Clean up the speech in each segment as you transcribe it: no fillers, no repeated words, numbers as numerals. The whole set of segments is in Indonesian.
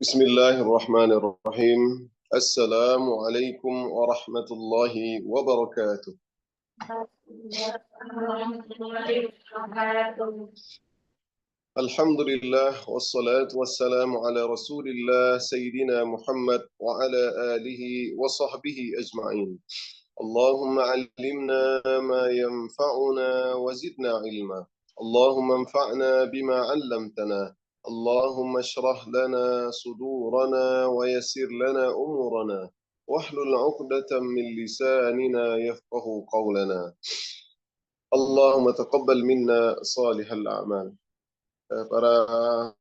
Bismillahirrahmanirrahim. Assalamualaikum warahmatullahi wabarakatuh. Alhamdulillah wassalatu wassalamu ala Rasulillah Sayyidina Muhammad wa ala alihi wa sahbihi ajma'in. Allahumma allimna ma yanfa'una wa zidna ilma. Allahumma anfa'na bima 'allamtana. Allahumma shrah lana sudurana wa yassir lana umurana. Wahlul 'uqdatam min lisanina yafqahu qawlana. Allahumma taqabbal minna salihal a'mal. Para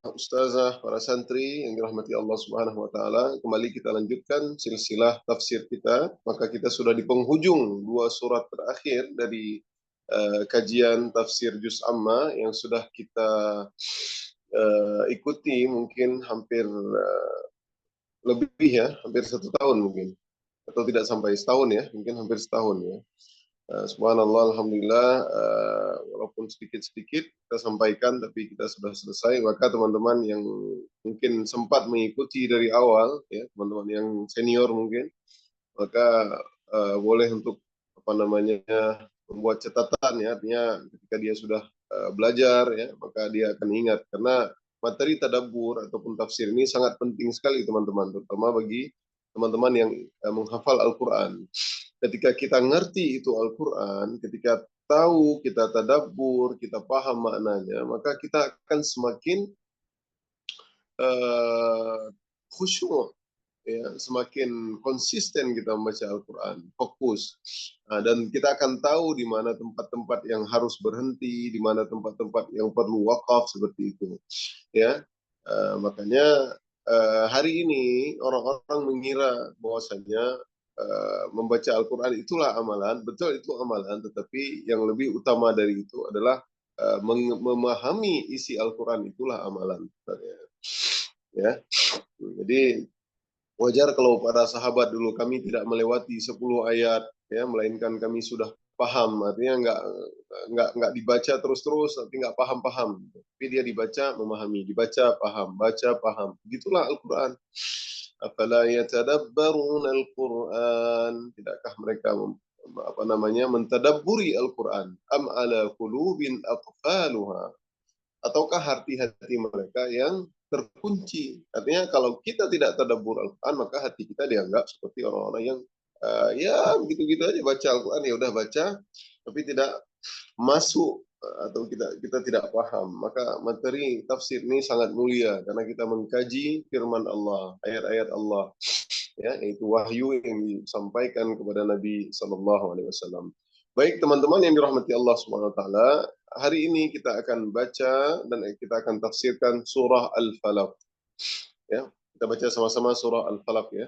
ustazah, para santri yang dirahmati Allah Subhanahu wa taala, kembali kita lanjutkan silsilah tafsir kita. Maka kita sudah di penghujung dua surat terakhir dari kajian tafsir Juz Amma yang sudah kita ikuti mungkin hampir lebih ya, hampir 1 tahun mungkin. Atau tidak sampai setahun ya, mungkin hampir setahun ya. Subhanallah, Alhamdulillah, walaupun sedikit-sedikit kita sampaikan, tapi kita sudah selesai. Maka teman-teman yang mungkin sempat mengikuti dari awal, ya teman-teman yang senior mungkin, maka boleh untuk membuat catatan ya, artinya ketika dia sudah belajar ya, maka dia akan ingat karena materi tadabbur ataupun tafsir ini sangat penting sekali teman-teman, terutama bagi teman-teman yang menghafal Al-Quran. Ketika kita ngerti itu Al-Quran, ketika tahu, kita tadabbur, kita paham maknanya, maka kita akan semakin khusyuk, ya, semakin konsisten kita membaca Al-Quran, fokus. Dan kita akan tahu di mana tempat-tempat yang harus berhenti, di mana tempat-tempat yang perlu wakaf, seperti itu. Ya, makanya hari ini orang-orang mengira bahwasanya membaca Al-Quran itulah amalan. Betul, itu amalan, tetapi yang lebih utama dari itu adalah memahami isi Al-Quran itulah amalan. Ya, jadi wajar kalau para sahabat dulu kami tidak melewati 10 ayat, ya, melainkan kami sudah paham. Artinya nggak dibaca terus-terus, tapi nggak paham-paham. Tapi dia dibaca, memahami, dibaca, paham, baca, paham. Begitulah Al-Quran. Afala yatadabbaruna Al-Quran. Tidakkah mereka mentadabburi Al-Quran? Am ala qulubin aqfaluha. Ataukah hati-hati mereka yang terkunci? Artinya kalau kita tidak tadabbur Al-Quran, maka hati kita dianggap seperti orang-orang yang ya begitu-gitu aja baca Al-Quran, ya udah baca, tapi tidak masuk atau kita tidak paham. Maka materi tafsir ini sangat mulia karena kita mengkaji firman Allah, ayat-ayat Allah, ya, yaitu wahyu yang disampaikan kepada Nabi Sallallahu Alaihi Wasallam. Baik teman-teman yang dirahmati Allah Subhanahu Wa Taala, hari ini kita akan baca dan kita akan tafsirkan surah Al-Falaq. Ya, kita baca sama-sama surah Al-Falaq ya.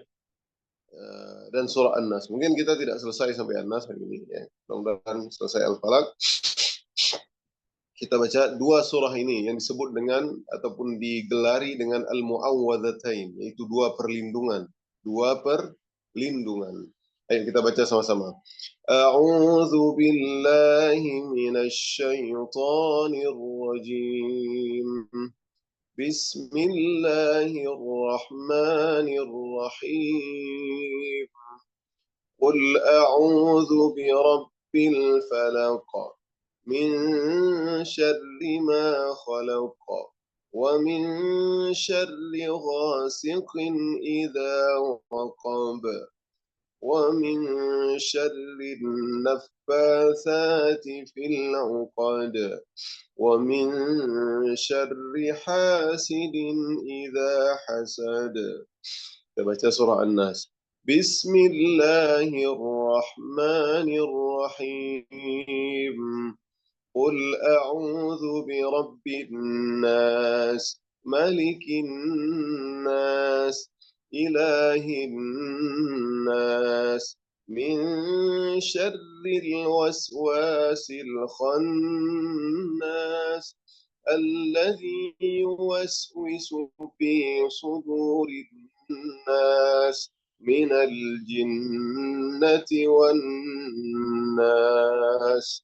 Dan surah An-Nas. Mungkin kita tidak selesai sampai An-Nas hari ini ya. Mudah-mudahan selesai Al-Falaq. Kita baca dua surah ini yang disebut dengan ataupun digelari dengan Al-Mu'awwadzatain, yaitu dua perlindungan. Dua perlindungan. Ayo kita baca sama-sama. A'udzu billahi minasy syaithanir rajim. Bismillahirrahmanirrahim. Qul a'udzu birabbil falaq min syarri ma khalaq wa min syarri ghasiqin idza waqab wa min syarri naffatsati fil 'uqad wa min syarri hasidin idza hasad. Kita baca surah An-Nas. Bismillahirrahmanirrahim. Qul a'udzu birabbin nas, malikin nas, ilahin nas, min syarril waswasil khannas, alladzi yuwaswisu fi sudurin nas minal jinnati wan nas.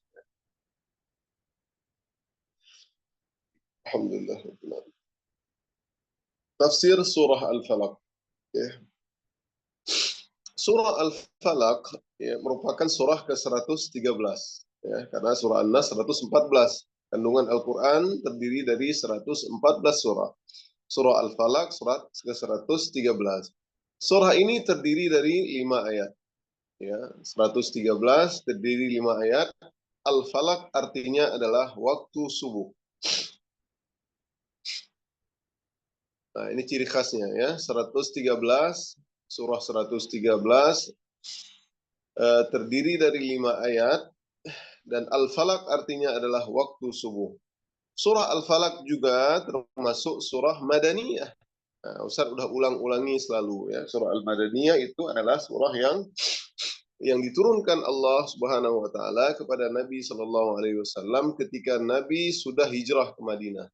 Alhamdulillah. Tafsir surah Al-Falaq. Ya. Surah Al-Falaq ya, merupakan surah ke-113. Ya, karena surah An-Nas 114. Kandungan Al-Quran terdiri dari 114 surah. Surah Al-Falaq surat ke-113. Surah ini terdiri dari 5 ayat. Ya, 113 terdiri 5 ayat. Al-Falaq artinya adalah waktu subuh. Nah, ini ciri khasnya ya. 113, surah 113 terdiri dari 5 ayat dan Al-Falaq artinya adalah waktu subuh. Surah Al-Falaq juga termasuk surah Madaniyah. Nah, Ustaz udah ulang-ulangi selalu ya. Surah Al-Madaniyah itu adalah surah yang diturunkan Allah Subhanahu wa taala kepada Nabi Shallallahu alaihi wasallam ketika Nabi sudah hijrah ke Madinah.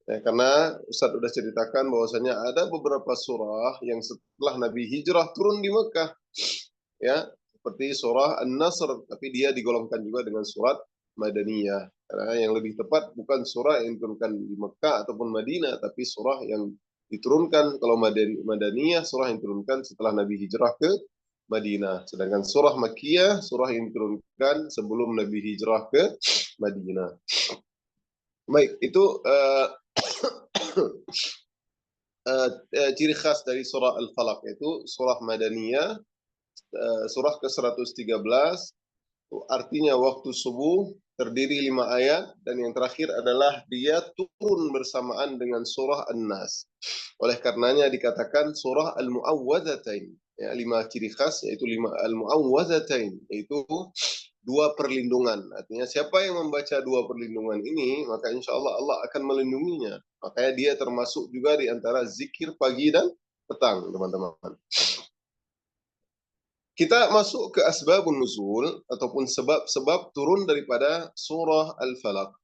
Ya, karena Ustaz sudah ceritakan bahwasanya ada beberapa surah yang setelah Nabi hijrah turun di Mekah. Ya, seperti surah An-Nasr, tapi dia digolongkan juga dengan surat Madaniyah. Karena yang lebih tepat bukan surah yang diturunkan di Mekah ataupun Madinah, tapi surah yang diturunkan kalau Madaniyah, surah yang diturunkan setelah Nabi hijrah ke Madinah. Sedangkan surah Makkiyah, surah yang diturunkan sebelum Nabi hijrah ke Madinah. Baik, itu ciri khas dari surah Al-Falaq, yaitu surah Madaniyah, surah ke-113, artinya waktu subuh, terdiri 5 ayat, dan yang terakhir adalah dia turun bersamaan dengan surah An-Nas. Oleh karenanya dikatakan surah Al-Mu'awwadzatain. Ya, 5 ciri khas, yaitu 5 Al-Mu'awwadzatain, yaitu 2 perlindungan. Artinya siapa yang membaca 2 perlindungan ini, maka insya Allah Allah akan melindunginya. Makanya dia termasuk juga di antara zikir pagi dan petang, teman-teman. Kita masuk ke asbabun nuzul ataupun sebab-sebab turun daripada surah Al-Falaq.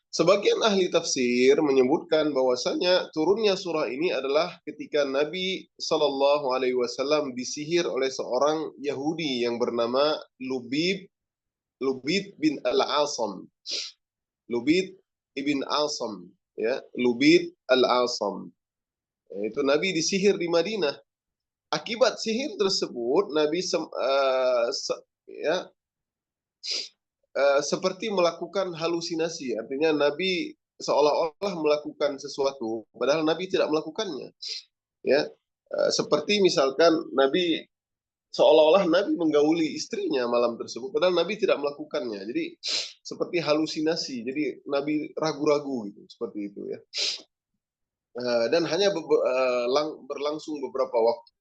Sebagian ahli tafsir menyebutkan bahwasanya turunnya surah ini adalah ketika Nabi Shallallahu alaihi wasallam disihir oleh seorang Yahudi yang bernama Lubid bin Al-Asam. Lubid ibn Asam, ya, Lubid Al-Asam. Itu Nabi disihir di Madinah. Akibat sihir tersebut, Nabi seperti melakukan halusinasi. Artinya Nabi seolah-olah melakukan sesuatu, padahal Nabi tidak melakukannya. Ya, seperti misalkan Nabi seolah-olah Nabi menggauli istrinya malam tersebut, padahal Nabi tidak melakukannya. Jadi seperti halusinasi. Jadi Nabi ragu-ragu gitu, seperti itu ya. Dan hanya berlangsung beberapa waktu.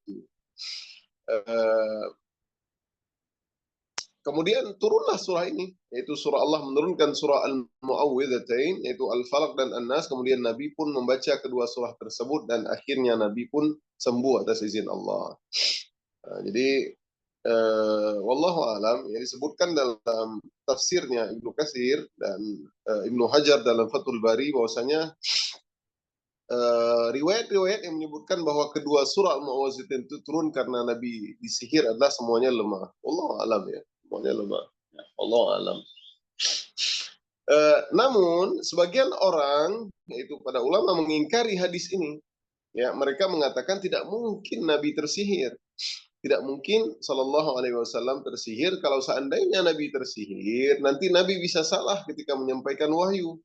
Kemudian turunlah surah ini, yaitu surah Allah menurunkan surah Al-Mu'awwidzatain, yaitu Al-Falaq dan An-Nas. Kemudian Nabi pun membaca kedua surah tersebut dan akhirnya Nabi pun sembuh atas izin Allah. Jadi wallahu alam, yang disebutkan dalam tafsirnya Ibnu Katsir dan Ibnu Hajar dalam Fathul Bari bahwasanya riwayat-riwayat yang menyebutkan bahwa kedua surah Al-Mu'awwidzatain itu turun karena Nabi disihir adalah semuanya lemah. Wallahu alam ya, semuanya lemah. Allah alam. Namun sebagian orang, yaitu pada ulama, mengingkari hadis ini. Ya, mereka mengatakan tidak mungkin Nabi tersihir. Tidak mungkin Shallallahu Alaihi Wasallam tersihir. Kalau seandainya Nabi tersihir, nanti Nabi bisa salah ketika menyampaikan wahyu.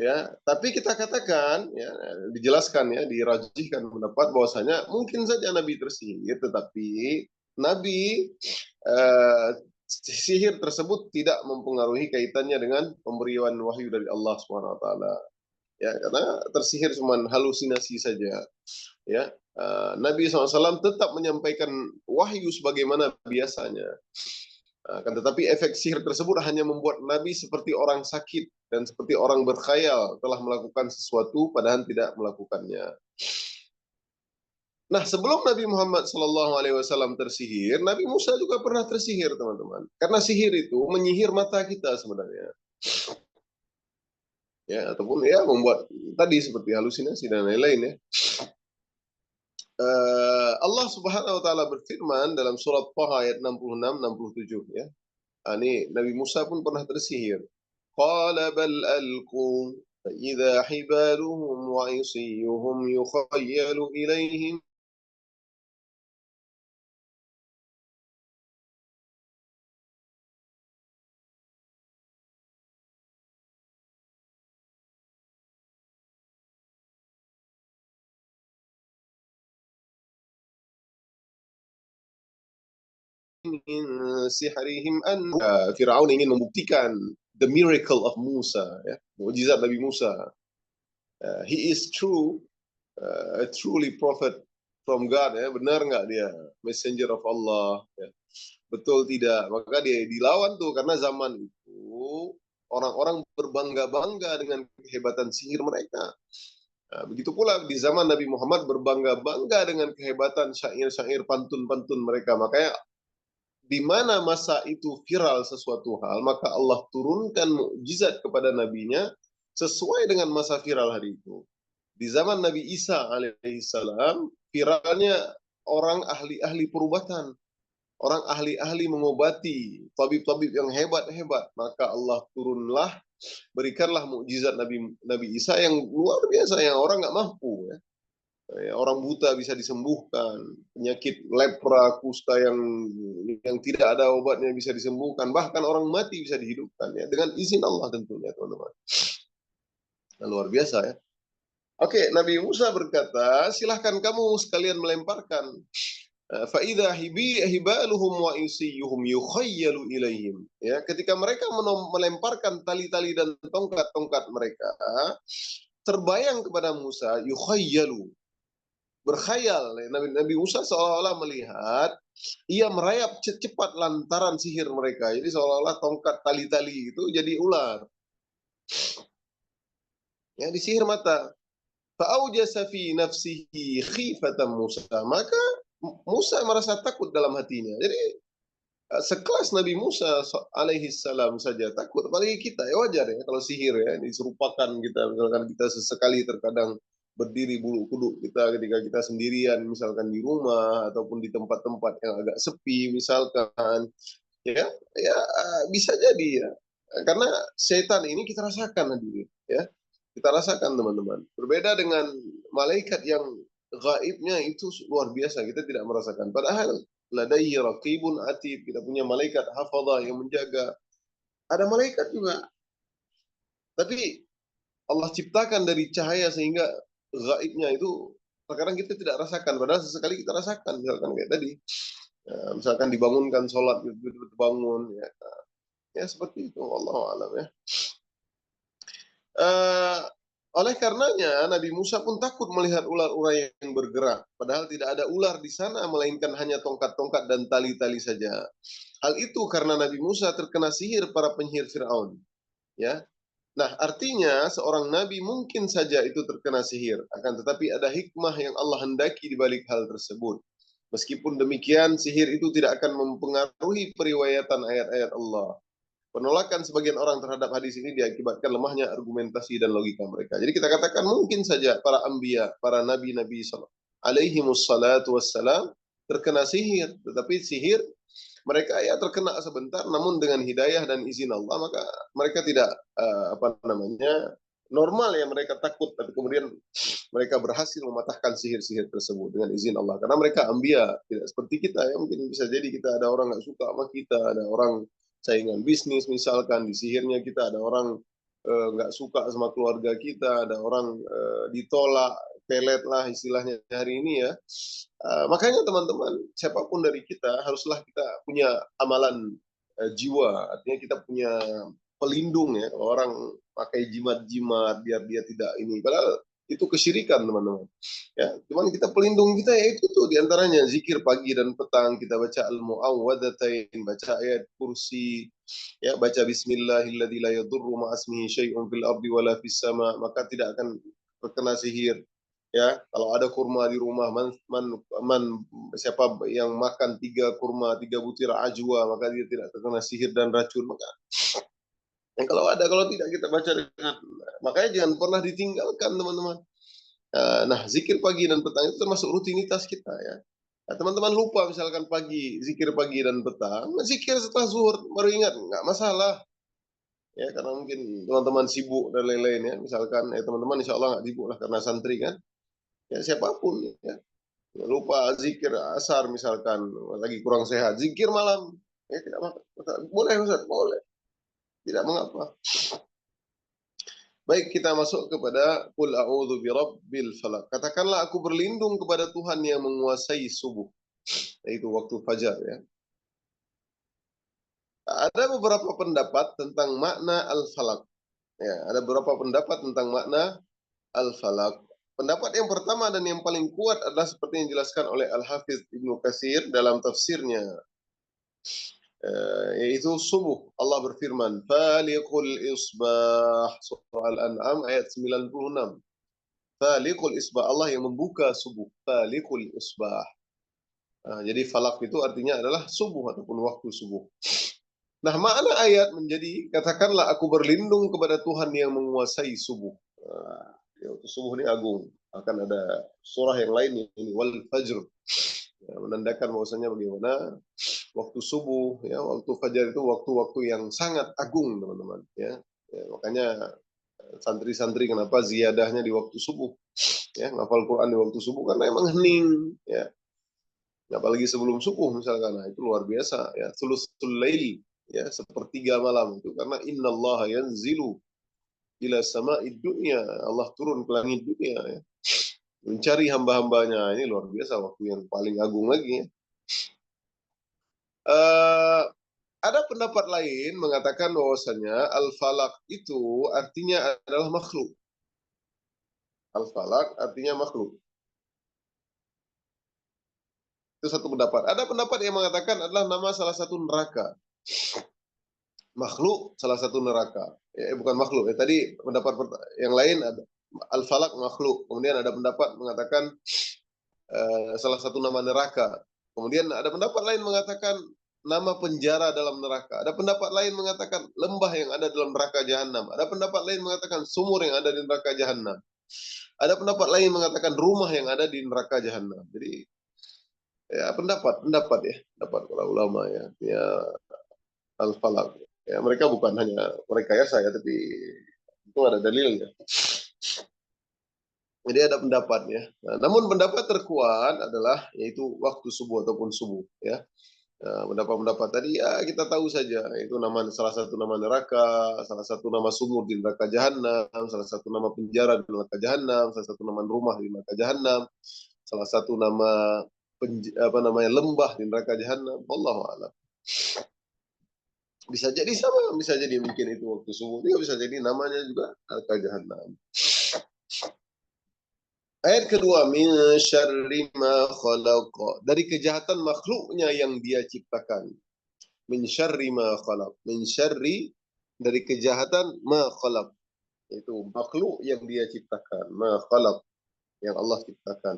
Ya, tapi kita katakan, ya, dijelaskan ya, dirajihkan pendapat bahwasanya mungkin saja Nabi tersihir, tetapi Nabi sihir tersebut tidak mempengaruhi kaitannya dengan pemberian wahyu dari Allah Subhanahu Wa Taala. Ya, karena tersihir cuma halusinasi saja. Ya, Nabi SAW tetap menyampaikan wahyu sebagaimana biasanya. Kan tetapi efek sihir tersebut hanya membuat Nabi seperti orang sakit dan seperti orang berkhayal telah melakukan sesuatu padahal tidak melakukannya. Nah, sebelum Nabi Muhammad SAW tersihir, Nabi Musa juga pernah tersihir, teman-teman. Karena sihir itu menyihir mata kita sebenarnya. Ya, ataupun ya membuat tadi seperti halusinasi dan lain-lain ya. Allah Subhanahu wa taala berfirman dalam surat Thaha ayat 66 67 ya. Ini Nabi Musa pun pernah tersihir. Qala bal alqu fa idza hibaluhum wa isiyuhum yukhayyalu ilaihim min sihrihim an Firaun ingin membuktikan the miracle of Musa, ya, mukjizat Nabi Musa. He is a truly prophet from God, ya, benar nggak dia messenger of Allah, ya. Betul tidak? Maka dia dilawan tuh karena zaman itu orang-orang berbangga-bangga dengan kehebatan sihir mereka. Nah, begitu pula di zaman Nabi Muhammad berbangga-bangga dengan kehebatan syair-syair pantun-pantun mereka. Makanya di mana masa itu viral sesuatu hal, maka Allah turunkan mukjizat kepada nabinya sesuai dengan masa viral hari itu. Di zaman Nabi Isa alaihissalam, viralnya orang ahli-ahli perubatan, orang ahli-ahli mengobati, tabib-tabib yang hebat-hebat. Maka Allah turunlah, berikanlah mukjizat Nabi Isa yang luar biasa, yang orang nggak mampu. Ya. Orang buta bisa disembuhkan, penyakit lepra, kusta yang tidak ada obatnya bisa disembuhkan, bahkan orang mati bisa dihidupkan, ya, dengan izin Allah tentunya, teman-teman. Nah, luar biasa, ya. Oke, Nabi Musa berkata, silahkan kamu sekalian melemparkan. Faida hibaluhum wa isiyuhum yukhayyalu ilaihim. Ya, ketika mereka melemparkan tali-tali dan tongkat-tongkat mereka, terbayang kepada Musa, yukhayyalu, berkhayal. Nabi Musa seolah-olah melihat ia merayap cepat lantaran sihir mereka. Jadi seolah-olah tongkat tali-tali itu jadi ular. Ya, disihir mata. Fa'aujasa fi nafsihi khifatan Musa. Maka Musa merasa takut dalam hatinya. Jadi sekelas Nabi Musa alaihi salam saja takut. Apalagi kita, ya wajar ya kalau sihir ya diserupakan kita. Misalkan kita sesekali terkadang berdiri bulu kuduk kita ketika kita sendirian, misalkan di rumah ataupun di tempat-tempat yang agak sepi, misalkan, ya, ya bisa jadi, ya, karena setan ini kita rasakan hadirin, ya, kita rasakan teman-teman. Berbeda dengan malaikat yang gaibnya itu luar biasa, kita tidak merasakan. Padahal ladaihi raqibun atid, kita punya malaikat hafadhah yang menjaga. Ada malaikat juga, tapi Allah ciptakan dari cahaya sehingga gaibnya itu terkadang kita tidak rasakan, padahal sesekali kita rasakan, misalkan kayak tadi, ya, misalkan dibangunkan sholat, bangun, ya, ya seperti itu, Allah alam, ya. Uh, oleh karenanya Nabi Musa pun takut melihat ular-ular yang bergerak, padahal tidak ada ular di sana, melainkan hanya tongkat-tongkat dan tali-tali saja. Hal itu karena Nabi Musa terkena sihir para penyihir Firaun, ya. Nah, artinya seorang nabi mungkin saja itu terkena sihir, akan tetapi ada hikmah yang Allah hendaki di balik hal tersebut. Meskipun demikian, sihir itu tidak akan mempengaruhi periwayatan ayat-ayat Allah. Penolakan sebagian orang terhadap hadis ini diakibatkan lemahnya argumentasi dan logika mereka. Jadi kita katakan mungkin saja para anbiya, para nabi-nabi alaihi wassalatu wassalam terkena sihir, tetapi sihir mereka ya terkena sebentar, namun dengan hidayah dan izin Allah maka mereka tidak apa namanya normal, ya, mereka takut, tapi kemudian mereka berhasil mematahkan sihir-sihir tersebut dengan izin Allah, karena mereka anbiya, tidak seperti kita, ya. Mungkin bisa jadi kita ada orang nggak suka sama kita, ada orang saingan bisnis misalkan, di sihirnya kita, ada orang nggak suka sama keluarga kita, ada orang ditolak, pelet lah istilahnya hari ini, ya. Makanya teman-teman, siapapun dari kita haruslah kita punya amalan jiwa, artinya kita punya pelindung, ya. Kalau orang pakai jimat-jimat biar dia tidak ini, padahal itu kesyirikan teman-teman, ya. Cuman kita pelindung kita, ya itu tuh diantaranya zikir pagi dan petang, kita baca al-mu'awwadatain, baca ayat kursi, ya, baca bismillahilladzi la yadurru ma'asmihi syai'un fil ardi wala fis sama, maka tidak akan terkena sihir. Ya, kalau ada kurma di rumah, siapa yang makan 3 kurma, 3 butir ajwa, maka dia tidak terkena sihir dan racun. Maka kalau tidak kita baca dengan, makanya jangan pernah ditinggalkan teman-teman. Nah, zikir pagi dan petang itu termasuk rutinitas kita, ya. Nah, teman-teman lupa misalkan pagi, zikir pagi dan petang, zikir setelah zuhur baru ingat, nggak masalah. Ya, karena mungkin teman-teman sibuk dan lain-lain ya. Misalkan teman-teman insya Allah nggak sibuk lah karena santri kan. Ya siapapun ya. Lupa zikir asar misalkan lagi kurang sehat, zikir malam. Ya tidak masalah. Boleh Ustaz, boleh. Tidak mengapa. Baik, kita masuk kepada qul a'udzu birabbil falaq. Katakanlah aku berlindung kepada Tuhan yang menguasai subuh, yaitu waktu fajar ya. Ada beberapa pendapat tentang makna al-falaq. Ya, ada beberapa pendapat tentang makna al-falaq. Pendapat yang pertama dan yang paling kuat adalah seperti yang dijelaskan oleh Al-Hafidz Ibnu Katsir dalam tafsirnya, yaitu subuh. Allah berfirman, "Faliqul isbah." Surah Al-An'am ayat 96. Faliqul isbah, Allah yang membuka subuh. Faliqul isbah. Jadi falak itu artinya adalah subuh ataupun waktu subuh. Nah, makna ayat menjadi, katakanlah aku berlindung kepada Tuhan yang menguasai subuh. Waktu subuh ini agung. Akan ada surah yang lain ini, wal fajr. Ya, menandakan bahwasanya bagaimana waktu subuh, ya, waktu fajar itu waktu-waktu yang sangat agung, teman-teman. Ya, makanya santri-santri kenapa ziyadahnya di waktu subuh, ya, ngafal Quran di waktu subuh karena emang hening, ya. Apalagi sebelum subuh misalkan, nah, itu luar biasa, ya, sulusul lail, ya, sepertiga malam itu karena innallaha yanzilu ila sama'id dunya, Allah turun ke langit dunia ya, mencari hamba-hambanya. Ini luar biasa waktu yang paling agung lagi ya. Uh, ada pendapat lain mengatakan bahwasanya al-falak itu artinya adalah makhluk. Al-falak artinya makhluk. Itu satu pendapat. Ada pendapat yang mengatakan adalah nama salah satu neraka. Makhluk salah satu neraka. Bukan makhluk. Tadi pendapat yang lain ada al-falak makhluk. Kemudian ada pendapat mengatakan salah satu nama neraka. Kemudian ada pendapat lain mengatakan nama penjara dalam neraka. Ada pendapat lain mengatakan lembah yang ada dalam neraka jahanam. Ada pendapat lain mengatakan sumur yang ada di neraka jahanam. Ada pendapat lain mengatakan rumah yang ada di neraka jahanam. Jadi ya pendapat ya, pendapat para ulama ya. Ya, al-falaq. Ya, mereka bukan hanya merekayasa ya, tapi itu ada dalilnya. Jadi ada pendapatnya. Nah, namun pendapat terkuat adalah yaitu waktu subuh ataupun subuh ya. Nah, pendapat-pendapat tadi ya kita tahu saja itu nama salah satu nama neraka, salah satu nama sumur di neraka jahanam, salah satu nama penjara di neraka jahanam, salah satu nama rumah di neraka jahanam, salah satu nama apa namanya lembah di neraka jahanam. Wallahu a'lam. Bisa jadi sama, bisa jadi mungkin itu waktu subuh juga bisa jadi namanya juga neraka jahanam. Ayat kedua, min syarri ma khalaq. Dari kejahatan makhluknya yang dia ciptakan. Min syarri ma khalaq. Min syarri dari kejahatan ma khalaq. Itu makhluk yang dia ciptakan. Ma khalaq. Yang Allah ciptakan.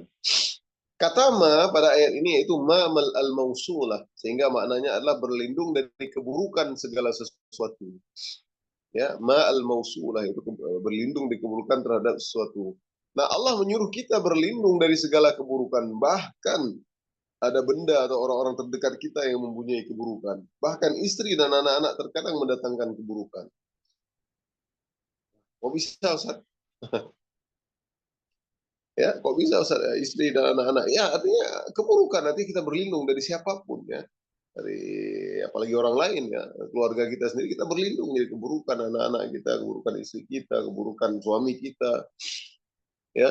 Kata ma pada ayat ini yaitu ma mal al-mausulah. Sehingga maknanya adalah berlindung dari keburukan segala sesuatu. Ya, ma al-mausulah itu berlindung dari keburukan terhadap sesuatu. Nah, Allah menyuruh kita berlindung dari segala keburukan. Bahkan ada benda atau orang-orang terdekat kita yang mempunyai keburukan. Bahkan istri dan anak-anak terkadang mendatangkan keburukan. Kok bisa, Ustaz? Ya, kok bisa, Ustaz? Istri dan anak-anak. Ya, artinya keburukan. Nanti kita berlindung dari siapapun, ya. Dari apalagi orang lain, ya. Keluarga kita sendiri, kita berlindung dari keburukan anak-anak kita, keburukan istri kita, keburukan suami kita. Ya,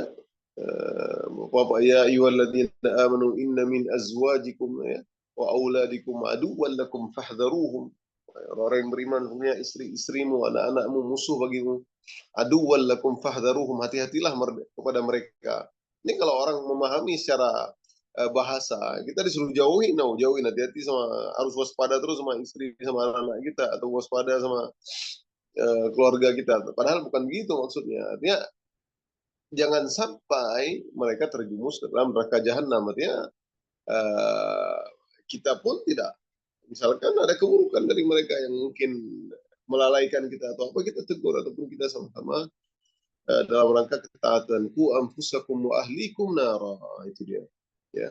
Bapak ya ayyuhalladzina amanu inna min azwajikum ya wa auladikum aduwwan lakum fahdharuhum. Orang yang beriman punya istri-istrimu, anak-anakmu musuh bagimu. Aduwwan lakum fahdharuhum, hati-hatilah kepada mereka. Ini kalau orang memahami secara bahasa, kita disuruh jauhin, jauhin, hati-hati sama, harus waspada terus sama istri sama anak-anak kita atau waspada sama keluarga kita. Padahal bukan begitu maksudnya. Artinya jangan sampai mereka terjumus ke dalam neraka jahanam. Artinya kita pun tidak, misalkan ada keburukan dari mereka yang mungkin melalaikan kita atau apa, kita tegur ataupun kita sama-sama dalam rangka ketaatan. Ku anfusakum wa ahlikum nara, itu dia. Ya.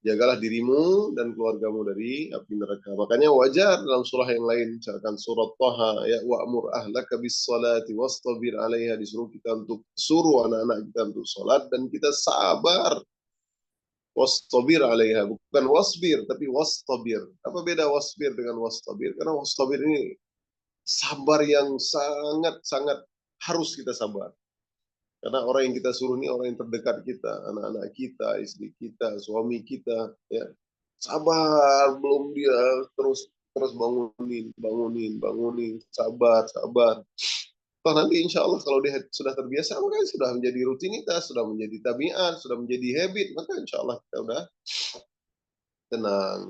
Jagalah dirimu dan keluargamu dari api neraka. Makanya wajar dalam surah yang lain, misalkan surat Thaha, ya wa'mur ahlaka bis salati wastabir 'alaiha, disuruh kita untuk suruh anak-anak kita untuk salat dan kita sabar. Wastabir 'alaiha, bukan wasbir tapi wastabir. Apa beda wasbir dengan wastabir? Karena wastabir ini sabar yang sangat-sangat harus kita sabar. Karena orang yang kita suruh ini orang yang terdekat kita, anak-anak kita, istri kita, suami kita, ya. Sabar, belum dia terus terus bangunin, sabar, sabar. Toh nanti insya Allah kalau dia sudah terbiasa, maka sudah menjadi rutinitas, sudah menjadi tabiat, sudah menjadi habit, maka insya Allah kita udah tenang.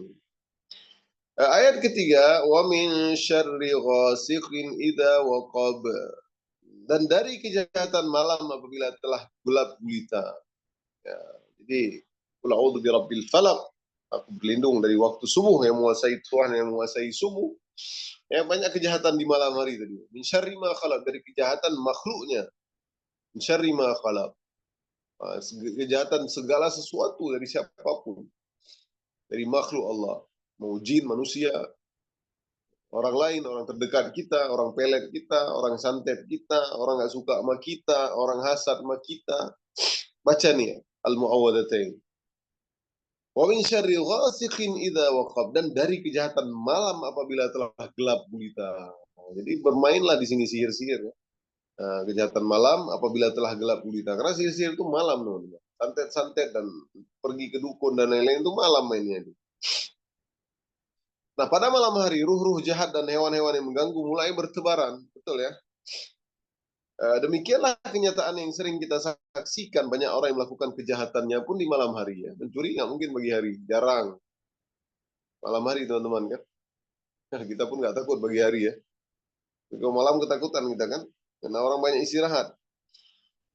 Ayat ketiga, wa min syarri ghasiqin idza waqab. Dan dari kejahatan malam apabila telah gelap gulita. Ya, jadi qul a'udzu birabbil falaq. Aku berlindung dari waktu subuh yang menguasai Tuhan yang menguasai subuh. Ya, banyak kejahatan di malam hari tadi. Min syarri ma khalaq, dari kejahatan makhluknya. Min syarri ma khalaq. Kejahatan segala sesuatu dari siapapun. Dari makhluk Allah. Mau jin, manusia, orang lain, orang terdekat kita, orang pelet kita, orang santet kita, orang nggak suka sama kita, orang hasad sama kita. Baca nih Al-Mu'awwadatain. Wa min syarri ghasiqin idza waqab, dan dari kejahatan malam apabila telah gelap gulita. Jadi bermainlah di sini sihir-sihir ya. Kejahatan malam apabila telah gelap gulita. Karena sihir-sihir itu malam teman-teman. Santet-santet dan pergi ke dukun dan lain-lain itu malam mainnya. Nah, pada malam hari ruh-ruh jahat dan hewan-hewan yang mengganggu mulai bertebaran, betul ya? Demikianlah kenyataan yang sering kita saksikan. Banyak orang yang melakukan kejahatannya pun di malam hari ya. Mencuri nggak mungkin pagi hari, jarang. Malam hari teman-teman kan. Nah, kita pun nggak takut pagi hari ya. Kalau malam ketakutan kita kan. Karena orang banyak istirahat.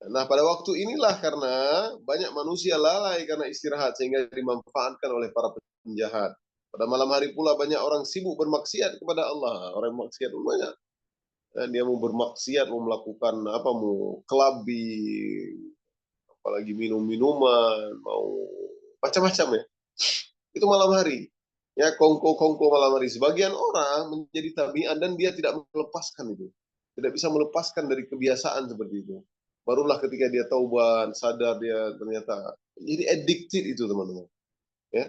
Nah, pada waktu inilah karena banyak manusia lalai karena istirahat sehingga dimanfaatkan oleh para penjahat. Pada malam hari pula banyak orang sibuk bermaksiat kepada Allah. Orang maksiat banyak. Dia mau bermaksiat, mau melakukan apa, mau kelabing, apalagi minum-minuman, mau macam-macam ya. Itu malam hari. Ya, kongko-kongko malam hari. Sebagian orang menjadi tabiat dan dia tidak melepaskan itu. Tidak bisa melepaskan dari kebiasaan seperti itu. Barulah ketika dia taubat, sadar dia ternyata jadi addicted itu teman-teman. Ya,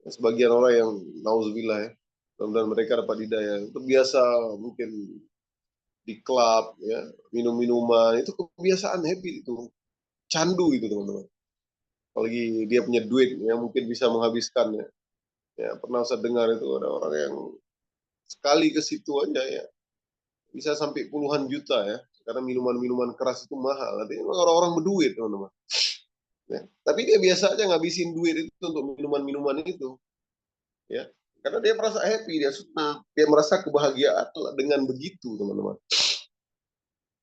sebagian orang yang nauzubillah ya, mudah-mudahan mereka dapat hidayah. Terbiasa mungkin di klub ya, minum-minuman, itu kebiasaan habit itu. Candu itu teman-teman. Apalagi dia punya duit yang mungkin bisa menghabiskan ya. Ya, pernah saya dengar itu ada orang yang sekali ke situ aja ya bisa sampai puluhan juta ya. Karena minuman-minuman keras itu mahal. Artinya orang-orang berduit teman-teman. Ya. Tapi dia biasa aja ngabisin duit itu untuk minuman-minuman itu. Ya. Karena dia merasa happy, dia senang, dia merasa kebahagiaan dengan begitu teman-teman.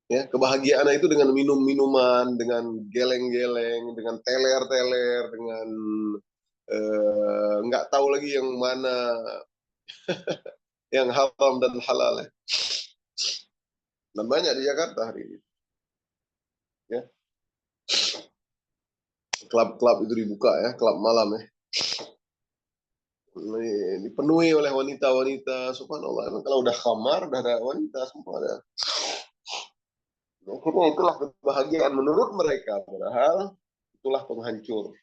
Ya, kebahagiaan itu dengan minum-minuman, dengan geleng-geleng, dengan teler-teler, dengan nggak tahu lagi yang mana yang haram dan halal ya. Dan banyak di Jakarta hari ini. Ya. Klub-klub itu dibuka ya, klub malam ya. Ini dipenuhi oleh wanita-wanita, subhanallah. Emang kalau udah kamar, udah ada wanita semua ada. Akhirnya itulah kebahagiaan menurut mereka, padahal itulah penghancur.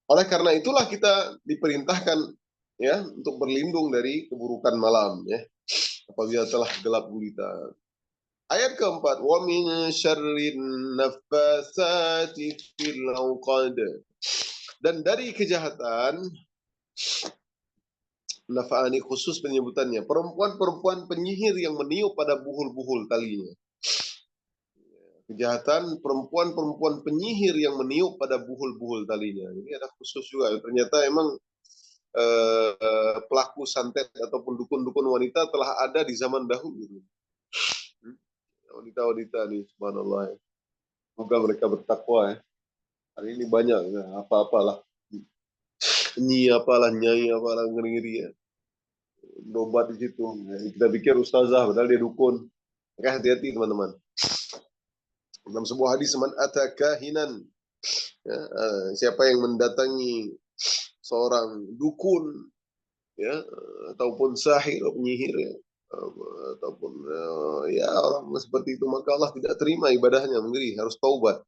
Oleh karena itulah kita diperintahkan ya untuk berlindung dari keburukan malam ya apabila telah gelap gulita. Ayat keempat, wa min syarrin naffatsati fil 'uqad. Dan dari kejahatan, nafa'ani khusus penyebutannya, perempuan-perempuan penyihir yang meniup pada buhul-buhul talinya. Kejahatan perempuan-perempuan penyihir yang meniup pada buhul-buhul talinya. Ini ada khusus juga. Ternyata emang pelaku santet ataupun dukun-dukun wanita telah ada di zaman dahulu. Wanita-wanita nih, subhanallah. Semoga mereka bertakwa ya. Hari ini banyak ya, apa-apalah. Nyi apalah, nyai apalah, ngeri-ngeri ya. Dobat di situ. Ya, kita pikir ustazah, padahal dia dukun. Maka hati-hati teman-teman. Dalam sebuah hadis, man ata kahinan Ya, siapa yang mendatangi seorang dukun, ya, ataupun sahir, penyihir, ya, ataupun ya orang seperti itu, maka Allah tidak terima ibadahnya, menjadi harus taubat.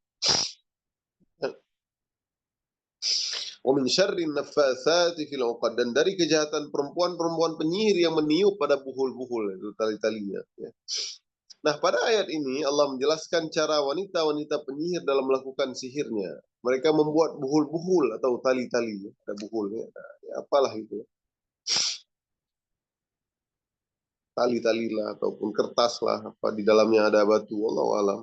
Wa min syarrin naffatsati fil 'uqad, dan dari kejahatan perempuan-perempuan penyihir yang meniup pada buhul-buhul, itu tali-talinya, ya. Nah, pada ayat ini Allah menjelaskan cara wanita-wanita penyihir dalam melakukan sihirnya. Mereka membuat buhul-buhul atau tali-tali, ada buhulnya, ya, apalah itu, tali-tali lah ataupun kertas lah, apa di dalamnya ada batu, wallahu alam.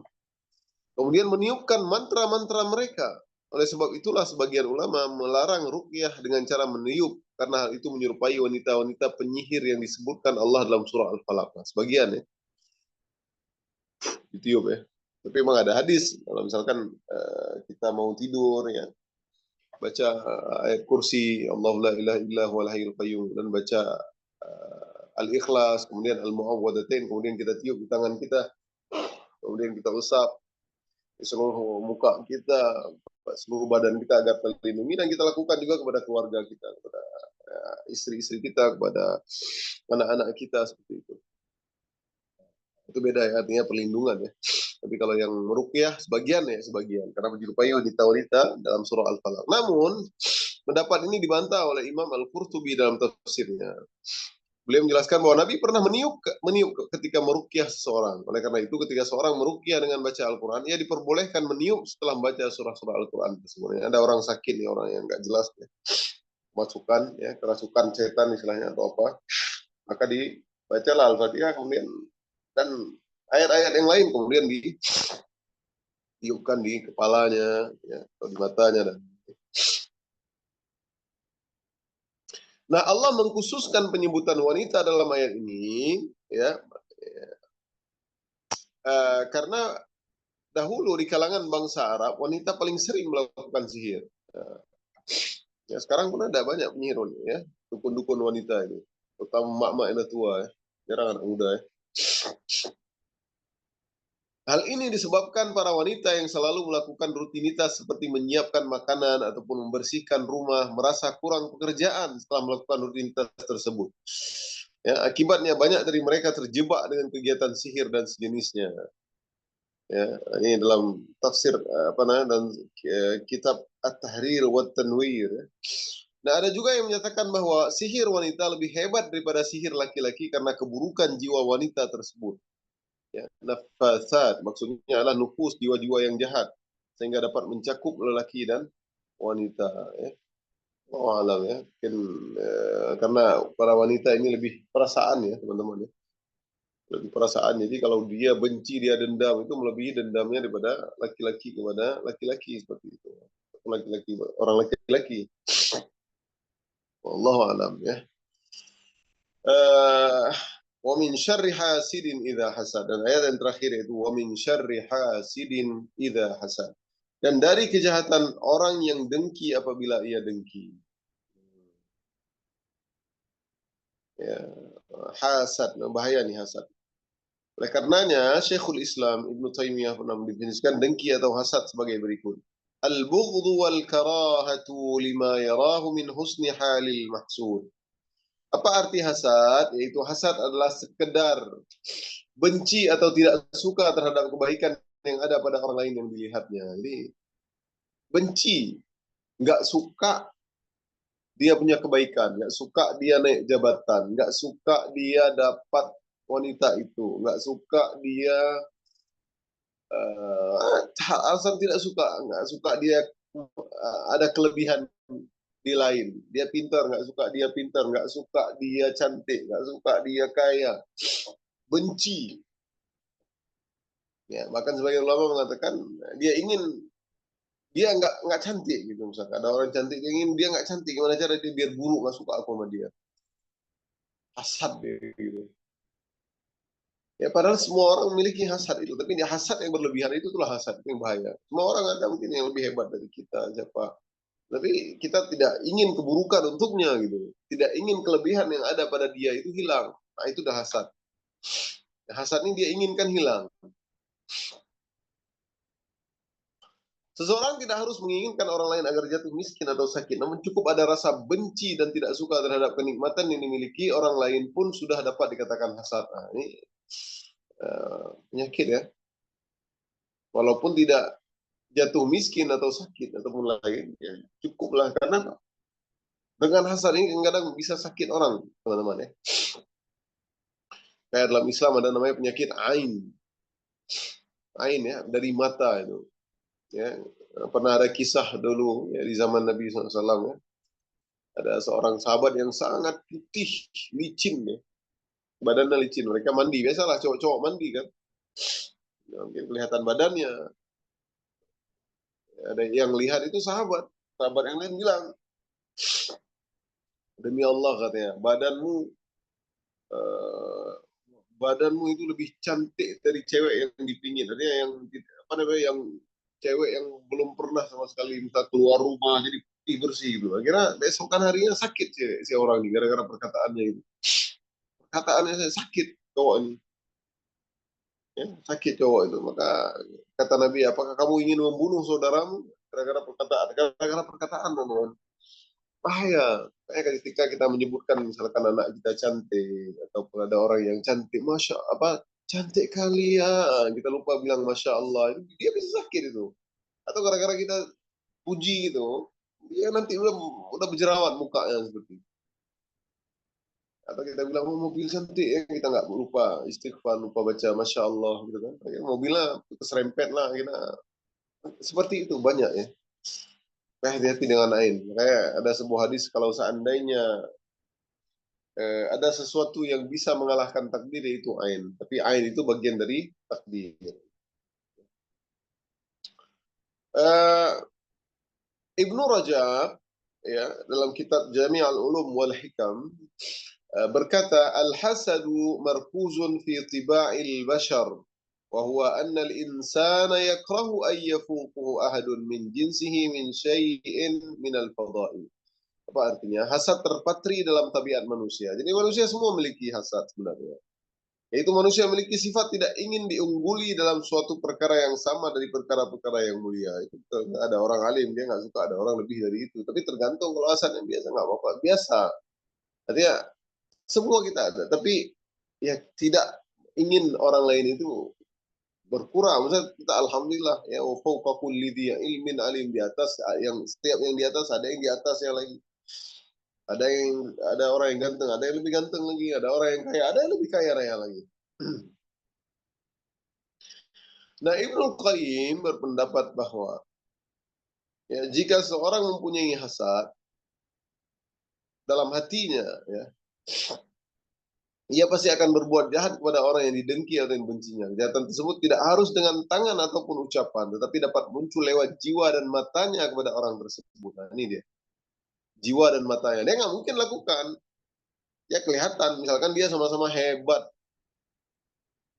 Kemudian meniupkan mantra-mantra mereka. Oleh sebab itulah sebagian ulama melarang ruqyah dengan cara meniup, karena hal itu menyerupai wanita-wanita penyihir yang disebutkan Allah dalam surah Al-Falaq. Nah, sebagian ya, ditiup ya. Tapi memang ada hadis, kalau misalkan kita mau tidur ya, baca ayat kursi, Allahu la ilaha illa huwal hayyul qayyum, dan baca Al-Ikhlas, kemudian Al-Mu'awwadatain, kemudian kita tiup di tangan kita, kemudian kita usap di seluruh muka kita, seluruh badan kita agar terlindungi, dan kita lakukan juga kepada keluarga kita, kepada istri-istri kita, kepada anak-anak kita, seperti itu. Itu beda ya, artinya perlindungan ya. Tapi kalau yang meruqyah sebagian ya, sebagian, karena menyerupai wanita-wanita dalam surah Al-Falaq. Namun pendapat ini dibantah oleh Imam Al-Qurtubi dalam tafsirnya. Beliau menjelaskan bahwa Nabi pernah meniup ketika meruqyah seseorang. Oleh karena itu, ketika seorang meruqyah dengan baca Al-Quran, ia diperbolehkan meniup setelah membaca surah-surah Al-Quran. Sebenarnya ada orang sakit nih, orang yang nggak jelas ya, masukan ya, kerasukan setan istilahnya atau apa, maka dibacalah Al-Fatihah, kemudian dan ayat-ayat yang lain kemudian ditiupkan di kepalanya ya, atau di matanya. Nah, Allah mengkhususkan penyebutan wanita dalam ayat ini ya, karena dahulu di kalangan bangsa Arab, wanita paling sering melakukan sihir. Ya, sekarang pun ada banyak penyihir ya, dukun-dukun wanita ini, terutama mak-mak yang tua ya, jarang anak muda ya. Hal ini disebabkan para wanita yang selalu melakukan rutinitas seperti menyiapkan makanan ataupun membersihkan rumah merasa kurang pekerjaan setelah melakukan rutinitas tersebut. Ya, akibatnya banyak dari mereka terjebak dengan kegiatan sihir dan sejenisnya. Ya, ini dalam tafsir apa namanya, dan kitab At-Tahrir wa Tanwir. Ya. Nah, ada juga yang menyatakan bahwa sihir wanita lebih hebat daripada sihir laki-laki karena keburukan jiwa wanita tersebut. Ya, nafasat maksudnya adalah nufus, jiwa-jiwa yang jahat, sehingga dapat mencakup lelaki dan wanita. Ya. Oh, alam ya, mungkin karena para wanita ini lebih perasaan ya teman-teman ya, lebih perasaan. Jadi kalau dia benci, dia dendam, itu melebihi dendamnya daripada laki-laki kepada laki-laki, seperti itu. Laki-laki, orang laki-laki. Wallahu alam ya. Wa min syarri hasidin idza hasad. Dan ayat yang terakhir itu wa min syarri hasidin idza hasad. Dan dari kejahatan orang yang dengki apabila ia dengki. Ya, hasad, bahaya nih hasad. Oleh karenanya Syekhul Islam Ibnu Taimiyah pernah mendefinisikan dengki atau hasad sebagai berikut. Al-bughdhu wal karahatu lima yarahu min husni halil mahsud. Apa arti hasad? Yaitu hasad adalah sekedar benci atau tidak suka terhadap kebaikan yang ada pada orang lain yang dilihatnya. Jadi benci, nggak suka dia punya kebaikan, nggak suka dia naik jabatan, nggak suka dia dapat wanita itu, nggak suka dia alasan tidak suka, nggak suka dia ada kelebihan di lain, dia pintar, nggak suka dia pintar, nggak suka dia cantik, nggak suka dia kaya, benci. Ya, bahkan sebagian ulama mengatakan dia nggak cantik gitu, misalkan ada orang cantik, dia ingin dia nggak cantik, gimana cara dia biar buruk, nggak suka aku sama dia, hasad dia gitu. Ya padahal semua orang memiliki hasad itu, tapi hasad yang berlebihan itu itulah hasad yang bahaya. Semua orang ada mungkin yang lebih hebat dari kita, siapa. Tapi kita tidak ingin keburukan untuknya gitu. Tidak ingin kelebihan yang ada pada dia itu hilang. Nah, itu dah hasad. Hasad ini dia inginkan hilang. Seseorang tidak harus menginginkan orang lain agar jatuh miskin atau sakit, namun cukup ada rasa benci dan tidak suka terhadap kenikmatan yang dimiliki orang lain pun sudah dapat dikatakan hasad. Nah, ini penyakit ya. Walaupun tidak jatuh miskin atau sakit ataupun lain, ya cukuplah karena dengan hasad ini kadang bisa sakit orang, teman-teman ya. Kayak dalam Islam ada namanya penyakit ain. Ain ya, dari mata itu. Ya, pernah ada kisah dulu ya, di zaman Nabi SAW ya. Ada seorang sahabat yang sangat putih, licin ya. Badannya licin. Mereka mandi, biasalah cowok-cowok mandi kan. Ya, mungkin kelihatan badannya. Ada yang lihat itu sahabat. Sahabat yang lain bilang, demi Allah katanya, eh, badanmu itu lebih cantik dari cewek yang dipingin. Artinya yang apa namanya yang cewek yang belum pernah sama sekali minta keluar rumah jadi putih bersih gitu. Akhirnya besokan harinya sakit si orang ini gara-gara perkataannya itu. Perkataannya saya sakit cowok ini. Ya, sakit cowok itu. Maka kata Nabi, apakah kamu ingin membunuh saudaramu gara-gara perkataan? Gara-gara perkataan, teman. Bahaya. Kayak ketika kita menyebutkan misalkan anak kita cantik ataupun ada orang yang cantik, masya apa cantik kali ya, kita lupa bilang masya Allah, dia bisa sakit itu. Atau gara-gara kita puji gitu, dia nanti udah berjerawat mukanya seperti itu. Atau kita bilang oh, mobil cantik ya, kita nggak lupa istighfar, lupa baca masya Allah gitu kan. Akhirnya mobilnya keserempet lah kita. Seperti itu banyak ya. Hati-hati dengan lain. Kayak ada sebuah hadis kalau seandainya ada sesuatu yang bisa mengalahkan takdir yaitu ain. Tapi ain itu bagian dari takdir. Uh, Ibnu Rajab ya dalam kitab Jami' al-Ulum wal Hikam berkata al-hasadu markuzun fi tiba'il bashar wa huwa anna al-insana yakrahu an yafuquhu ahadun min jinsihi min syai'in min al-fada'i. Apa artinya? Hasad terpatri dalam tabiat manusia. Jadi manusia semua memiliki hasad sebenarnya. Yaitu manusia memiliki sifat tidak ingin diungguli dalam suatu perkara yang sama dari perkara-perkara yang mulia. Itu ada orang alim, dia nggak suka ada orang lebih dari itu. Tapi tergantung kalau hasad yang biasa nggak apa-apa. Biasa. Artinya semua kita ada. Tapi ya tidak ingin orang lain itu berkurang. Misalnya kita alhamdulillah ya fauqa kulli ilmin alim di atas yang setiap yang di atas ada yang di atasnya lagi. Ada orang yang ganteng, ada yang lebih ganteng lagi, ada orang yang kaya, ada yang lebih kaya raya lagi. Nah, Ibnu Qayyim berpendapat bahwa ya, jika seorang mempunyai hasad dalam hatinya, ya, ia pasti akan berbuat jahat kepada orang yang didengki atau yang bencinya. Kejahatan tersebut tidak harus dengan tangan ataupun ucapan, tetapi dapat muncul lewat jiwa dan matanya kepada orang tersebut. Nah, ini dia. Jiwa dan matanya. Dia nggak mungkin lakukan. Ya kelihatan, misalkan dia sama-sama hebat,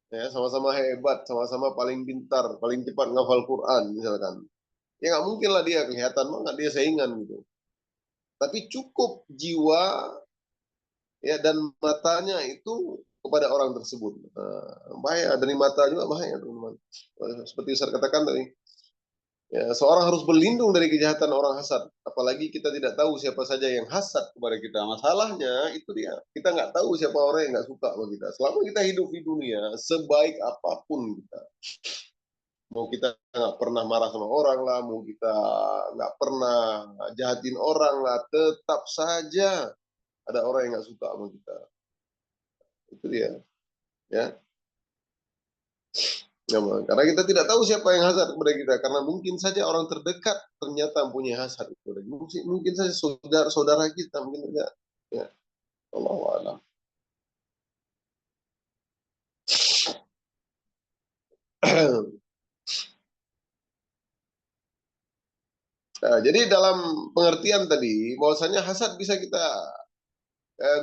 ya sama-sama hebat, sama-sama paling pintar, paling cepat ngafal Quran, misalkan. Ya nggak mungkin lah dia kelihatan banget dia saingan gitu. Tapi cukup jiwa ya dan matanya itu kepada orang tersebut. Bahaya dari mata juga bahaya teman-teman. Seperti Ustaz katakan tadi, ya, seorang harus berlindung dari kejahatan orang hasad. Apalagi kita tidak tahu siapa saja yang hasad kepada kita. Masalahnya itu dia. Kita nggak tahu siapa orang yang nggak suka sama kita. Selama kita hidup di dunia, sebaik apapun kita, mau kita nggak pernah marah sama orang lah, mau kita nggak pernah jahatin orang lah, tetap saja ada orang yang nggak suka sama kita. Itu dia. Ya. Ya, karena kita tidak tahu siapa yang hasad kepada kita. Karena mungkin saja orang terdekat ternyata mempunyai hasad kepada kita. Mungkin saja saudara-saudara kita. Mungkin saja. Ya. Allah alam. Nah, jadi dalam pengertian tadi, bahwasanya hasad bisa kita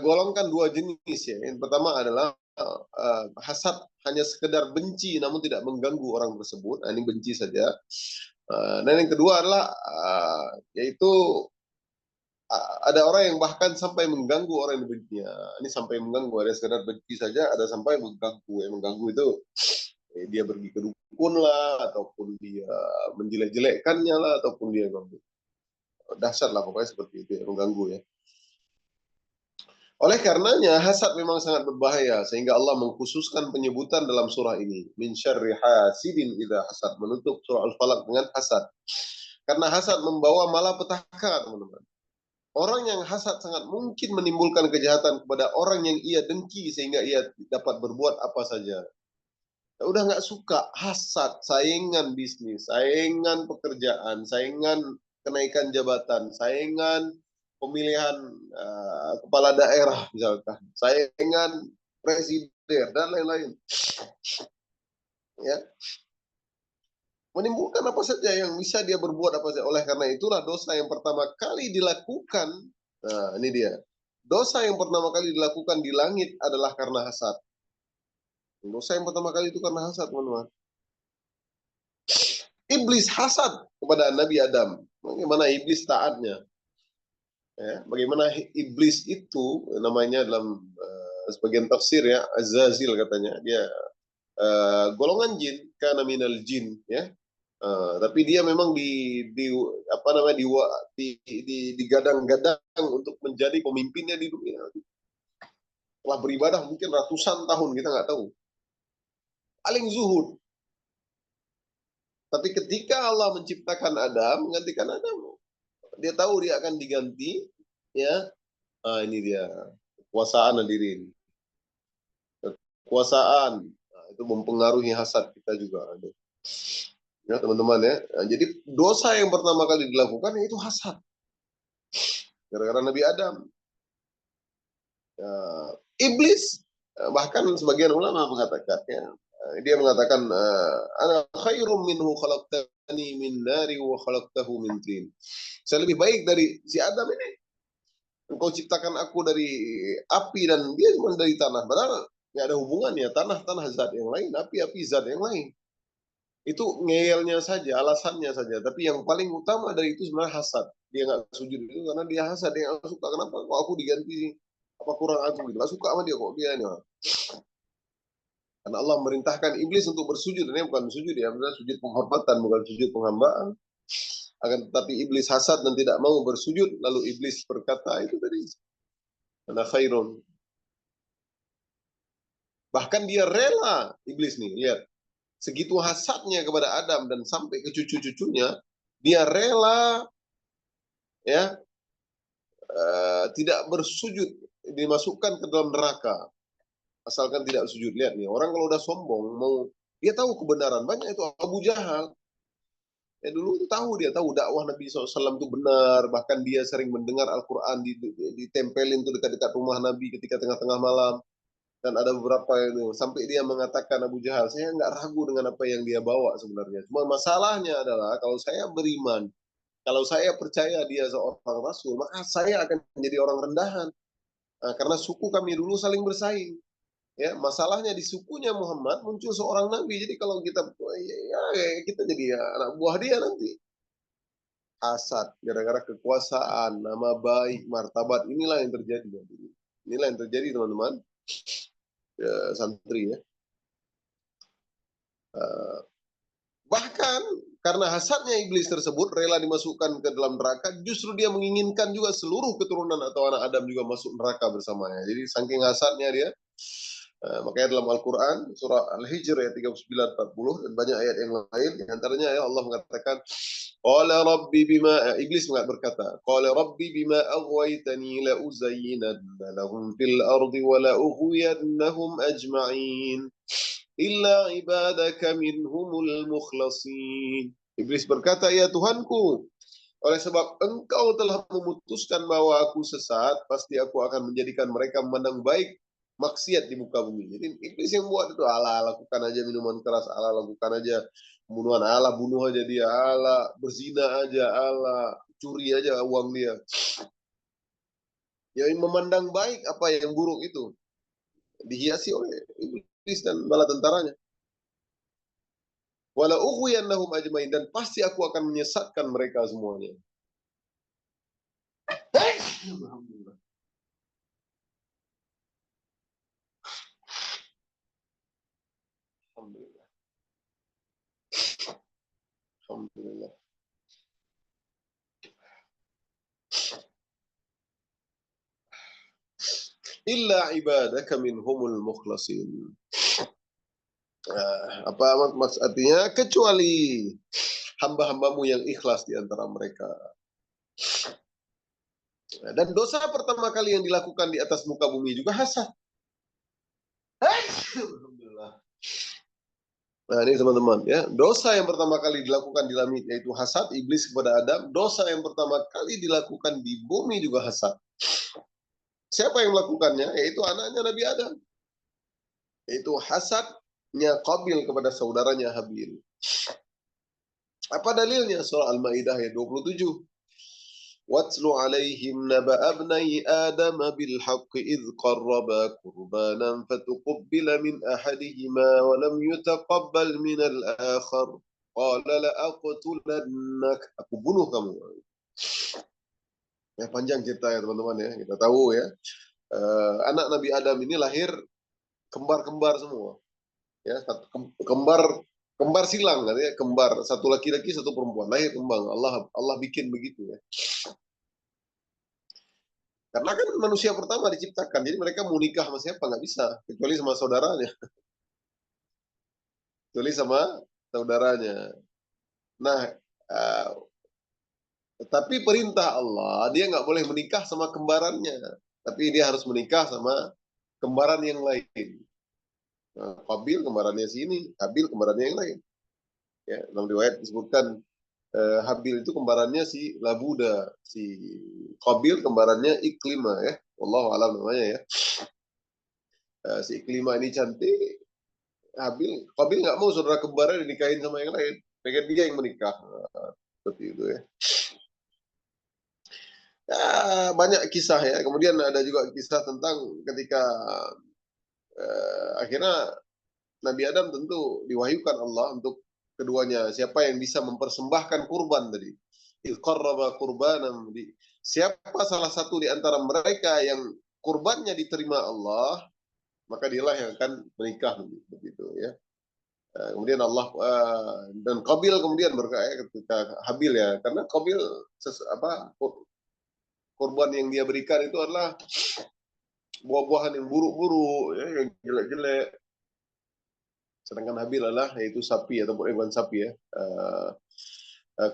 golongkan dua jenis ya. Yang pertama adalah hasad hanya sekedar benci namun tidak mengganggu orang tersebut. Nah, ini benci saja. Dan yang kedua adalah yaitu ada orang yang bahkan sampai mengganggu orang yang dibencinya. Ini sampai mengganggu, ada sekedar benci saja, ada sampai mengganggu. Yang mengganggu itu Dia pergi ke dukun lah, ataupun dia menjelek-jelekkannya lah, ataupun dia dahsyat lah pokoknya seperti itu ya, mengganggu ya. Oleh karenanya hasad memang sangat berbahaya sehingga Allah mengkhususkan penyebutan dalam surah ini min syarri hasidin idza hasad, menutup surah Al-Falaq dengan hasad. Karena hasad membawa malapetaka, teman-teman. Orang yang hasad sangat mungkin menimbulkan kejahatan kepada orang yang ia dengki sehingga ia dapat berbuat apa saja. Ya udah nggak suka, hasad, saingan bisnis, saingan pekerjaan, saingan kenaikan jabatan, saingan pemilihan kepala daerah misalkan, saingan presiden dan lain-lain. Ya, menimbulkan apa saja yang bisa dia berbuat apa saja. Oleh karena itulah dosa yang pertama kali dilakukan, nah ini dia, dosa yang pertama kali dilakukan di langit adalah karena hasad. Dosa yang pertama kali itu karena hasad, teman-teman. Iblis hasad kepada Nabi Adam. Bagaimana iblis taatnya? Ya, bagaimana iblis itu namanya dalam sebagian tafsir ya, Azazil katanya. Dia golongan jin, karena minal jin ya. Tapi dia memang di apa namanya digadang-gadang untuk menjadi pemimpinnya di dunia. Telah beribadah mungkin ratusan tahun, kita nggak tahu. Paling zuhud. Tapi ketika Allah menciptakan Adam, menggantikan Adam, dia tahu dia akan diganti, ya. Ini dia kekuasaan hadirin. Kekuasaan itu mempengaruhi hasad kita juga. Ya teman-teman ya. Nah, jadi dosa yang pertama kali dilakukan yaitu hasad. Gara-gara Nabi Adam. Ya, iblis bahkan sebagian ulama mengatakan ya, dia mengatakan ana khairum minhu khalaqtani min nari wa khalaqtahu min tin. Saya lebih baik dari si Adam ini. Engkau ciptakan aku dari api dan dia cuma dari tanah. Padahal nggak ada hubungannya. Tanah zat yang lain, api zat yang lain. Itu ngeyelnya saja, alasannya saja. Tapi yang paling utama dari itu sebenarnya hasad. Dia nggak sujud itu karena dia hasad, dia nggak suka. Kenapa kok aku diganti, apa kurang aku gitu? Nggak suka sama dia kok dia ini. Karena Allah merintahkan iblis untuk bersujud. Ini bukan sujud ya, benar sujud penghormatan, bukan sujud penghambaan. Akan tetapi iblis hasad dan tidak mau bersujud. Lalu iblis berkata itu tadi, ana khairun. Bahkan dia rela, iblis nih, lihat. Segitu hasadnya kepada Adam dan sampai ke cucu-cucunya, dia rela ya tidak bersujud, dimasukkan ke dalam neraka asalkan tidak sujud. Lihat nih, orang kalau udah sombong mau, dia tahu kebenaran. Banyak itu Abu Jahal ya, dulu itu tahu dakwah Nabi SAW itu benar, bahkan dia sering mendengar Al-Quran ditempelin tuh dekat-dekat rumah Nabi ketika tengah-tengah malam. Dan ada beberapa itu sampai dia mengatakan, Abu Jahal, saya nggak ragu dengan apa yang dia bawa sebenarnya. Cuma masalahnya adalah kalau saya beriman, kalau saya percaya dia seorang rasul, maka saya akan menjadi orang rendahan. Nah, karena suku kami dulu saling bersaing. Ya, masalahnya di sukunya Muhammad muncul seorang nabi. Jadi kalau kita kita jadi anak buah dia nanti. Hasad gara-gara kekuasaan, nama baik, martabat, inilah yang terjadi. Inilah yang terjadi, teman-teman. Ya, santri ya. Bahkan karena hasadnya iblis tersebut rela dimasukkan ke dalam neraka, justru dia menginginkan juga seluruh keturunan atau anak Adam juga masuk neraka bersamanya. Jadi saking hasadnya dia, makanya dalam Al-Quran surah Al-Hijr ayat 39-40 dan banyak ayat yang lain, di antaranya ya Allah mengatakan, Qala rabbi bima, iblis berkata, Qala rabbi bima aghwaytani la uzayyinanna lahum fil ardi wa la ughwiyannahum ajma'in illa ibadaka minhumul mukhlasin. Iblis berkata, ya Tuhanku, oleh sebab engkau telah memutuskan bahwa aku sesat, pasti aku akan menjadikan mereka memandang baik maksiat di muka bumi. Jadi iblis yang buat itu, Allah lakukan aja minuman keras, Allah lakukan aja pembunuhan, Allah bunuh aja dia, Allah berzina aja, Allah curi aja uang dia. Yang memandang baik apa yang buruk itu dihiasi oleh iblis dan bala tentaranya. Wala ughwiyannahum ajmain, dan pasti aku akan menyesatkan mereka semuanya. Alhamdulillah. Alhamdulillah. Illa ibadaka minhumul mukhlasin. Apa maksud artinya? Kecuali hamba-hambamu yang ikhlas di antara mereka. Dan dosa pertama kali yang dilakukan di atas muka bumi juga hasad. Alhamdulillah. Nah ini teman-teman ya, dosa yang pertama kali dilakukan di langit yaitu hasad iblis kepada Adam. Dosa yang pertama kali dilakukan di bumi juga hasad. Siapa yang melakukannya? Yaitu anaknya Nabi Adam. Yaitu hasadnya Qabil kepada saudaranya Habil. Apa dalilnya? Surah Al-Maidah ayat 27. واتل عليهم نبأ ابني آدم بالحق إذ قربا قربانا فتقبل من أحدهما ولم يتقبل من الآخر قال لأقتلنك, aku bunuh kamu. Ya, panjang cerita ya teman-teman ya, kita tahu ya, anak Nabi Adam ini lahir kembar-kembar semua ya, kembar silang kan ya, kembar, satu laki-laki satu perempuan, lahir kembang. Allah bikin begitu ya. Karena kan manusia pertama diciptakan, jadi mereka mau nikah sama siapa nggak bisa, kecuali sama saudaranya. Kecuali sama saudaranya. Nah, tapi perintah Allah, dia nggak boleh menikah sama kembarannya, tapi dia harus menikah sama kembaran yang lain. Nah, Qabil kembarannya sini, Habil kembarannya yang lain. Ya, dalam riwayat disebutkan Habil itu kembarannya si Labuda, si Qabil kembarannya Iklima ya. Wallahu a'lam namanya ya. Si Iklima ini cantik, Qabil nggak mau saudara kembarnya dinikahin sama yang lain, pengen dia yang menikah. Seperti itu ya. Ya, banyak kisah ya. Kemudian ada juga kisah tentang ketika akhirnya Nabi Adam tentu diwahyukan Allah untuk keduanya. Siapa yang bisa mempersembahkan kurban tadi? Il qarraba qurbanan. Siapa salah satu di antara mereka yang kurbannya diterima Allah, maka dialah yang akan menikah begitu ya. Kemudian Allah dan Qabil kemudian berkata ketika Habil ya, karena Qabil kurban yang dia berikan itu adalah buah-buahan yang buruk-buruk ya, yang jelek-jelek. Sedangkan Habil adalah yaitu sapi atau bukan sapi ya,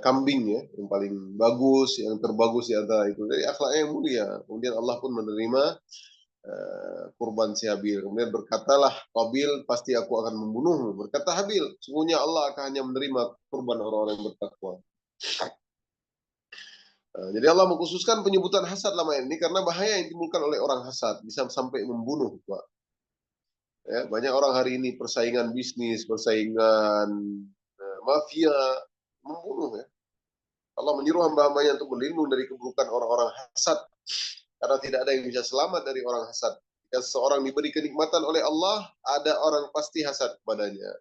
kambing ya, yang paling bagus, yang terbagus di antara itu. Jadi akhlaknya yang mulia. Kemudian Allah pun menerima kurban si Habil. Kemudian berkatalah Qabil, pasti aku akan membunuhmu. Berkata Habil, sungguhnya Allah akan hanya menerima kurban orang-orang yang bertakwa. Jadi Allah mengkhususkan penyebutan hasad lama ini karena bahaya yang ditimbulkan oleh orang hasad bisa sampai membunuh, Pak. Ya, banyak orang hari ini persaingan bisnis, persaingan mafia membunuh ya. Allah menyuruh hamba-hambanya untuk berlindung dari keburukan orang-orang hasad karena tidak ada yang bisa selamat dari orang hasad. Jika seorang diberi kenikmatan oleh Allah, ada orang pasti hasad kepadanya.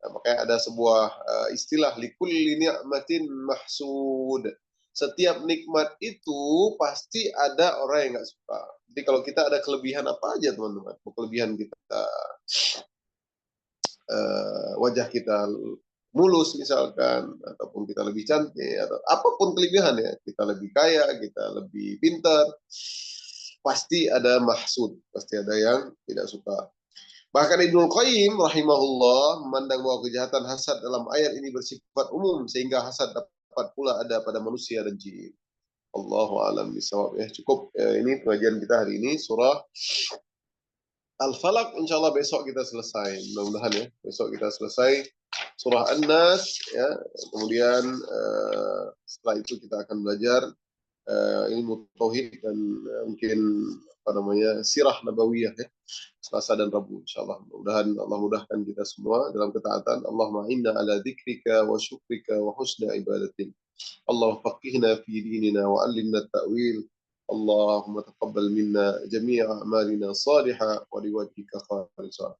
Nah, makanya ada sebuah istilah likulli ni'matin mahsud. Setiap nikmat itu pasti ada orang yang nggak suka. Jadi kalau kita ada kelebihan apa aja teman-teman, kelebihan kita wajah kita mulus misalkan, ataupun kita lebih cantik, atau apapun kelebihan ya, kita lebih kaya, kita lebih pintar, pasti ada mahsud, pasti ada yang tidak suka. Bahkan Ibnul Qayyim rahimahullah memandang bahwa kejahatan hasad dalam ayat ini bersifat umum sehingga hasad dapat pula ada pada manusia dan jin. Allahu a'lam bishawab ya. Cukup ini pengajian kita hari ini surah Al-Falaq, insyaallah besok kita selesai. Mudah-mudahan ya, besok kita selesai surah An-Nas ya. Kemudian setelah itu kita akan belajar ilmu tauhid dan mungkin apa namanya sirah nabawiyah ya. Selasa dan Rabu insyaallah. Mudah-mudahan Allah mudahkan kita semua dalam ketaatan. Allahumma inna ala dzikrika wa syukrika wa husna ibadatik. Allah faqihna fi dinina wa 'allimna at-ta'wil. Allahumma taqabbal minna jami'a a'malina salihah wa liwajhika khalisah.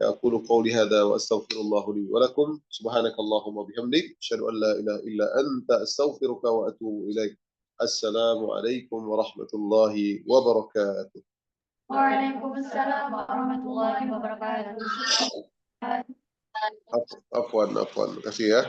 أقول قولي هذا وأستغفر الله لي ولكم سبحانك اللهم وبحمدك أشهد أن لا إله إلا أنت أستغفرك وأتوب إليك السلام عليكم ورحمة الله وبركاته. Waalaikumsalam warahmatullahi wabarakatuh. Afwan, terima kasih ya.